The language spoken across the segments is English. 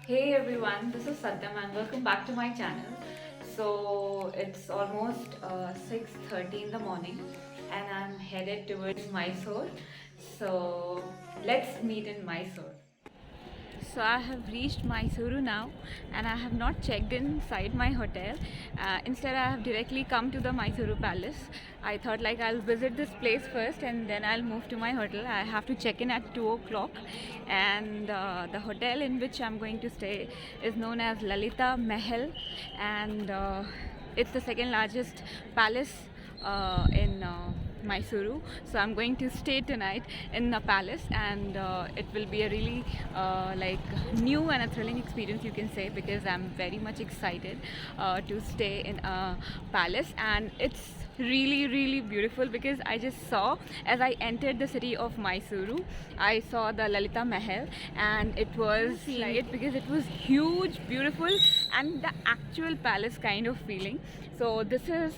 Hey everyone, this is Satyam and welcome back to my channel. So it's almost 6:30 in the morning and I'm headed towards Mysore. So let's meet in Mysore. So I have reached Mysuru now and I have not checked inside my hotel. Instead I have directly come to the Mysuru Palace. I thought like I'll visit this place first and then I'll move to my hotel. I have to check in at 2 o'clock and the hotel in which I'm going to stay is known as Lalita Mahal and it's the second largest palace in Mysuru. So I'm going to stay tonight in the palace, and it will be a really like new and a thrilling experience, you can say, because I'm very much excited to stay in a palace, and it's really beautiful because I just saw as I entered the city of Mysuru, I saw the Lalita Mahal and it was like it because it was huge, beautiful, and the actual palace kind of feeling. So this is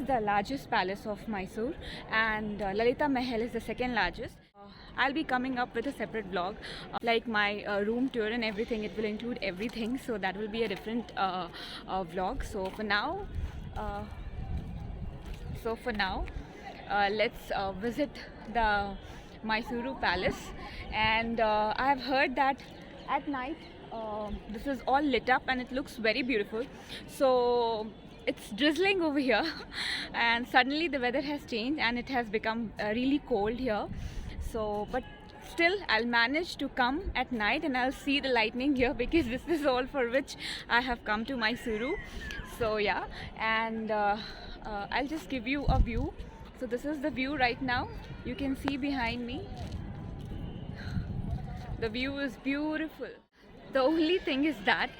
the largest palace of Mysore, and Lalita Mahal is the second largest. I'll be coming up with a separate vlog, like my room tour and everything. It will include everything, so that will be a different vlog. Uh, for now, let's visit the Mysuru Palace. And I have heard that at night this is all lit up and it looks very beautiful. So it's drizzling over here, and suddenly the weather has changed and it has become really cold here. So, but still I'll manage to come at night and I'll see the lightning here because this is all for which I have come to Mysuru. So yeah, and I'll just give you a view. So this is the view right now. You can see behind me. The view is beautiful. The only thing is that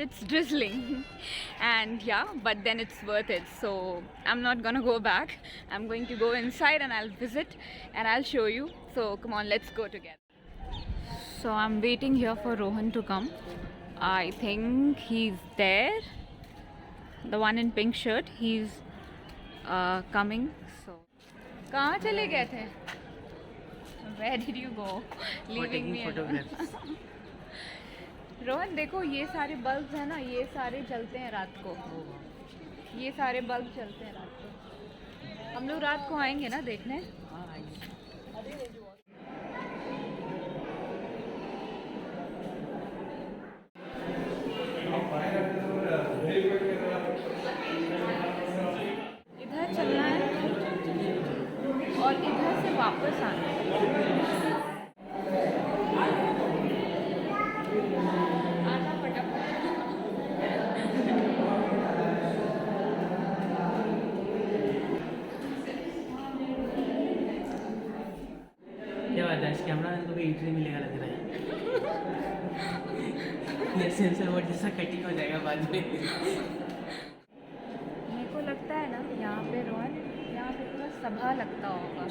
it's drizzling and yeah, but then it's worth it. So I'm not gonna go back. I'm going to go inside and I'll visit and I'll show you. So come on, let's go together. So I'm waiting here for Rohan to come. I think he's there. The one in pink shirt, he's coming. So कहाँ चले गए थे? Where did you go? Leaving me alone. Rohan देखो, ये सारे bulb है ना, ये सारे जलते हैं रात को. ये सारे बल्ब चलते हैं रात को. हम लोग रात को आएंगे ना देखने. इधर चलना है और इधर से वापस आना है. आना फटाफट. क्या बात है, आज कैमरा मैन को भी एंट्री मिलेगा लग रहा है. ये सेंसर बोर्ड जैसा कटिंग हो जाएगा बाद में. मेरे को लगता है ना यहाँ पे रोहन, यहाँ पे पूरा सभा लगता होगा.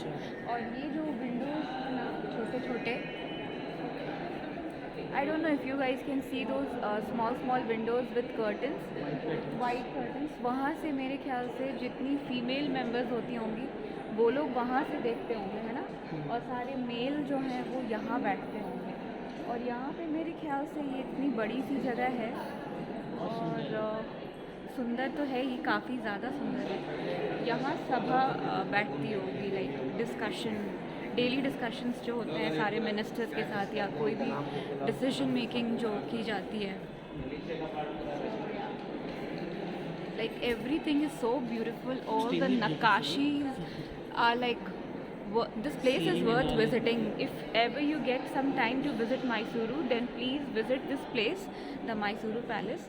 और ये जो विंडोज है ना छोटे छोटे, I don't know if you guys can see those small Windows with curtains, white curtains. वहाँ से मेरे ख्याल से जितनी फीमेल मेंबर्स होती होंगी वो लोग वहाँ से देखते होंगे, है ना. और सारे मेल जो हैं वो यहाँ बैठते होंगे. और यहाँ पे मेरे ख्याल से ये इतनी बड़ी सी जगह है और सुंदर तो है ही, काफ़ी ज़्यादा सुंदर है. यहाँ सभा बैठती होगी, लाइक डिस्कशन, डेली डिस्कशंस जो होते हैं सारे मिनिस्टर्स के साथ, या कोई भी डिसीजन मेकिंग जो की जाती है. Like everything is so beautiful. All the nakashis are like, this place is worth visiting. If ever you get some time to visit Mysuru, then please visit this place, the Mysuru Palace.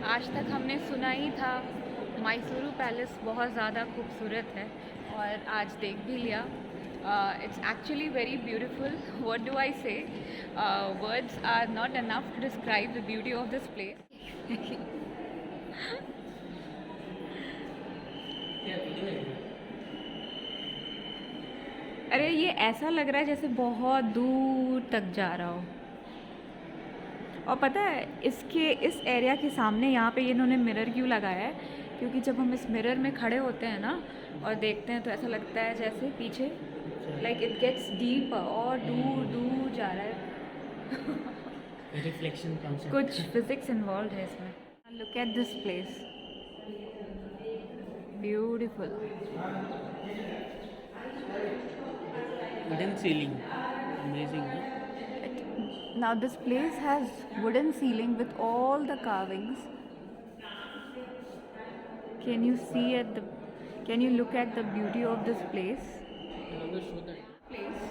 आज तक हमने सुना ही था Mysuru palace बहुत ज़्यादा खूबसूरत है और आज देख भी लिया. It's actually very beautiful. What do I say? Words are not enough to describe the beauty of this place. अरे ये ऐसा लग रहा है जैसे बहुत दूर तक जा रहा हो। और पता है इसके इस एरिया के सामने यहाँ पे इन्होंने मिरर क्यों लगाया है? क्योंकि जब हम इस मिरर में खड़े होते हैं ना और देखते हैं तो ऐसा लगता है जैसे पीछे लाइक इट गेट्स डीप और दूर दूर जा रहा है। रिफ्लेक्शन कॉन्सेप्ट कुछ फिजिक्स इन्वॉल्व है इसमें। Look at this place, beautiful. Wooden ceiling, amazing. Now this place has wooden ceiling with all the carvings. Can you see at the? Can you look at the beauty of this place? Place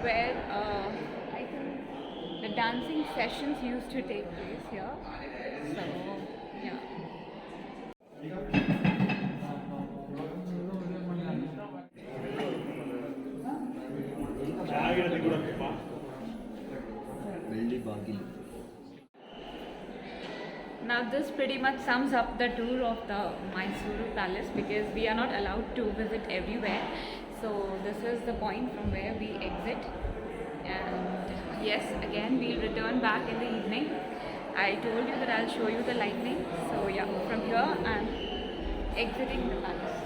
where I think the dancing sessions used to take place here. So yeah. Now this pretty much sums up the tour of the Mysuru Palace because we are not allowed to visit everywhere. So this is the point from where we exit. And yes, again we'll return back in the evening. I told you that I'll show you the lightning. So yeah, from here I'm exiting the palace.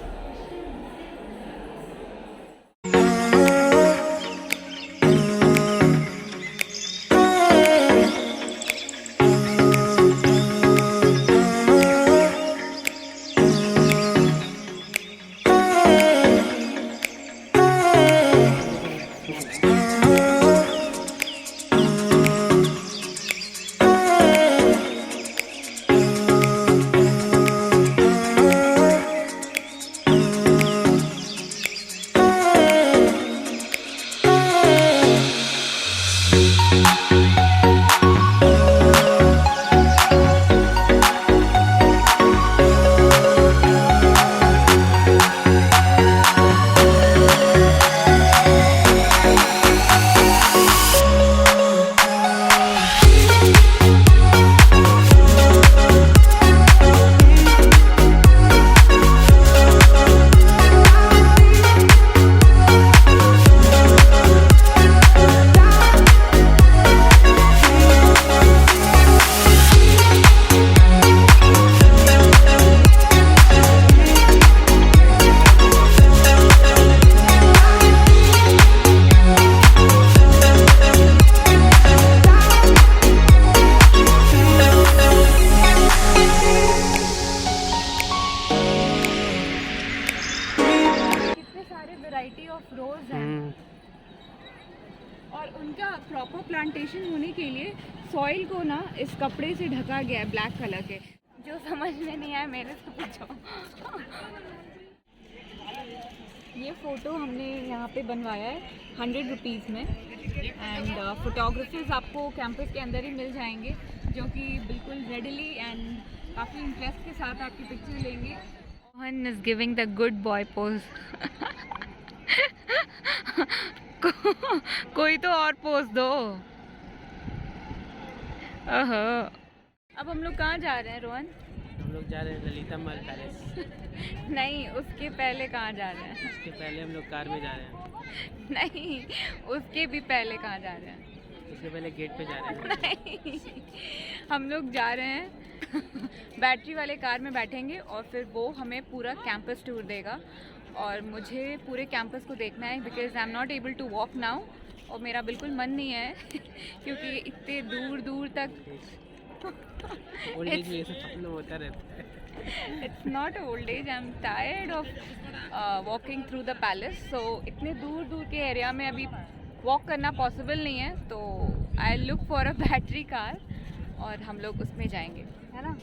और उनका proper plantation होने के लिए soil को ना इस कपड़े से ढका गया है ब्लैक कलर के। जो समझ में नहीं आया मेरे से पूछो। ये फ़ोटो हमने यहाँ पे बनवाया है 100 रुपीज़ में एंड फोटोग्राफर्स आपको कैंपस के अंदर ही मिल जाएंगे जो कि बिल्कुल रेडीली एंड काफ़ी इंटरेस्ट के साथ आपकी पिक्चर लेंगे। Mohan is giving the good boy pose. कोई तो और पोज दो। ओहो, अब हम लोग कहाँ जा रहे हैं रोहन? हम लोग जा रहे हैं ललिता महल पैलेस। नहीं, उसके पहले कहाँ जा रहे हैं? उसके पहले हम लोग कार में जा रहे हैं। नहीं, उसके भी पहले कहाँ जा रहे हैं? उसके पहले गेट पे जा रहे हैं। नहीं, हम लोग जा रहे हैं बैटरी वाले कार में बैठेंगे और फिर वो हमें पूरा कैंपस टूर देगा और मुझे पूरे कैंपस को देखना है because I am not able to walk now और मेरा बिल्कुल मन नहीं है क्योंकि इतने दूर दूर तक ओल्ड एज में ये सब प्रॉब्लम होता रहता है। It's not old age, I am tired of walking through the palace. So इतने दूर दूर के एरिया में अभी वॉक करना पॉसिबल नहीं है, तो I look for a battery car और हम लोग उसमें जाएंगे, है ना?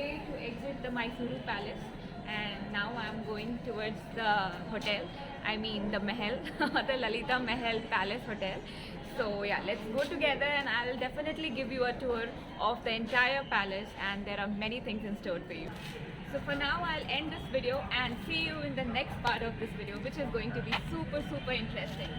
way to exit the Mysuru Palace, and now I'm going towards the hotel. I mean the Mahal, the Lalita Mahal Palace Hotel. So yeah, let's go together, and I'll definitely give you a tour of the entire palace, and there are many things in store for you. So for now, I'll end this video and see you in the next part of this video, which is going to be super interesting.